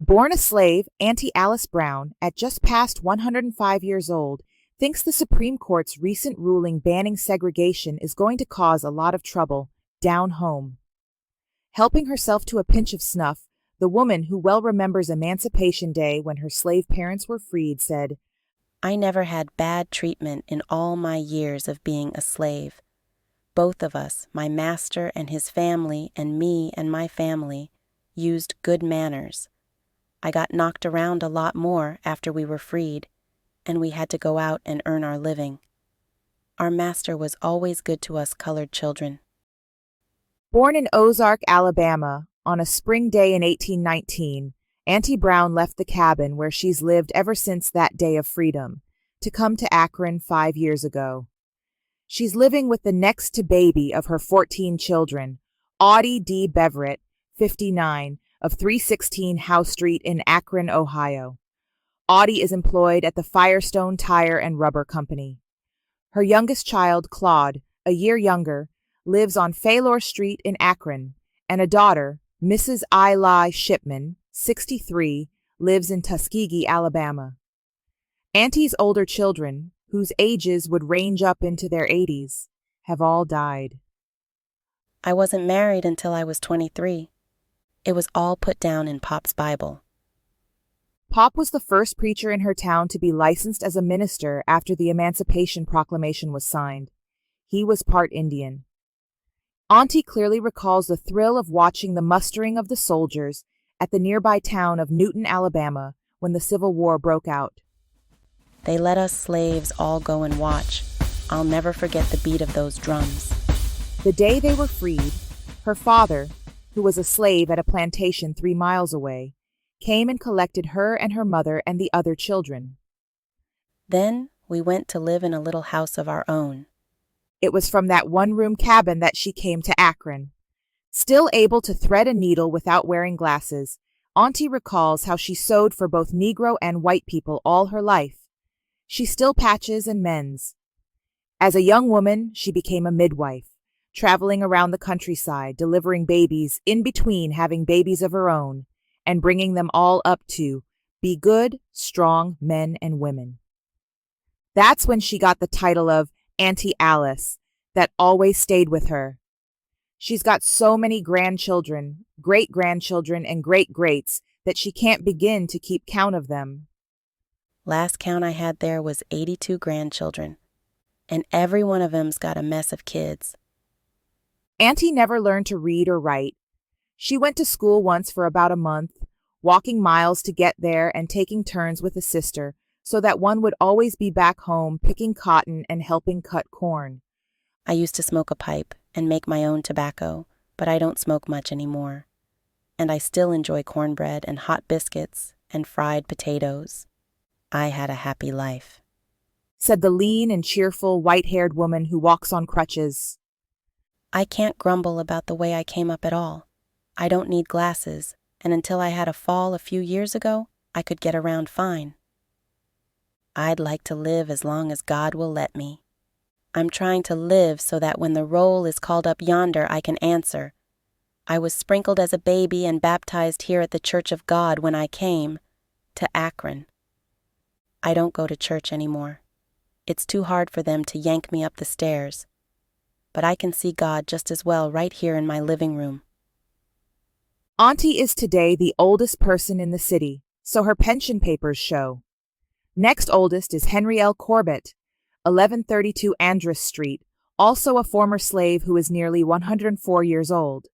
Born a slave, Auntie Alice Brown, at just past 105 years old, thinks the Supreme Court's recent ruling banning segregation is going to cause a lot of trouble down home. Helping herself to a pinch of snuff, the woman, who well remembers Emancipation Day when her slave parents were freed, said, "I never had bad treatment in all my years of being a slave. Both of us, my master and his family, and me and my family, used good manners. I got knocked around a lot more after we were freed, and we had to go out and earn our living. Our master was always good to us colored children." Born in Ozark, Alabama, on a spring day in 1819, Auntie Brown left the cabin where she's lived ever since that day of freedom, to come to Akron 5 years ago. She's living with the next to baby of her 14 children, Audie D. Beverett, 59, of 316 House Street in Akron, Ohio. Audie is employed at the Firestone Tire and Rubber Company. Her youngest child, Claude, a year younger, lives on Faylor Street in Akron, and a daughter, Mrs. Eli Shipman, 63, lives in Tuskegee, Alabama. Auntie's older children, whose ages would range up into their 80s, have all died. I wasn't married until I was 23. It was all put down in Pop's Bible. Pop was the first preacher in her town to be licensed as a minister after the Emancipation Proclamation was signed. He was part Indian. Auntie clearly recalls the thrill of watching the mustering of the soldiers at the nearby town of Newton, Alabama, when the Civil War broke out. They let us slaves all go and watch. I'll never forget the beat of those drums. The day they were freed, her father, who was a slave at a plantation 3 miles away, came and collected her and her mother and the other children. Then we went to live in a little house of our own. It was from that one-room cabin that she came to Akron. Still able to thread a needle without wearing glasses, Auntie recalls how she sewed for both Negro and white people all her life. She still patches and mends. As a young woman, she became a midwife, traveling around the countryside, delivering babies in between having babies of her own, and bringing them all up to be good, strong men and women. That's when she got the title of Auntie Alice, that always stayed with her. She's got so many grandchildren, great-grandchildren, and great-greats that she can't begin to keep count of them. Last count I had there was 82 grandchildren, and every one of them's got a mess of kids. Auntie never learned to read or write. She went to school once for about a month, walking miles to get there and taking turns with a sister, so that one would always be back home picking cotton and helping cut corn. I used to smoke a pipe and make my own tobacco, but I don't smoke much anymore. And I still enjoy cornbread and hot biscuits and fried potatoes. I had a happy life," said the lean and cheerful white-haired woman who walks on crutches. "I can't grumble about the way I came up at all. I don't need glasses, and until I had a fall a few years ago, I could get around fine. I'd like to live as long as God will let me. I'm trying to live so that when the roll is called up yonder, I can answer. I was sprinkled as a baby and baptized here at the Church of God when I came to Akron. I don't go to church anymore. It's too hard for them to yank me up the stairs. But I can see God just as well right here in my living room." Auntie is today the oldest person in the city, so her pension papers show. Next oldest is Henry L. Corbett, 1132 Andrus Street, also a former slave who is nearly 104 years old.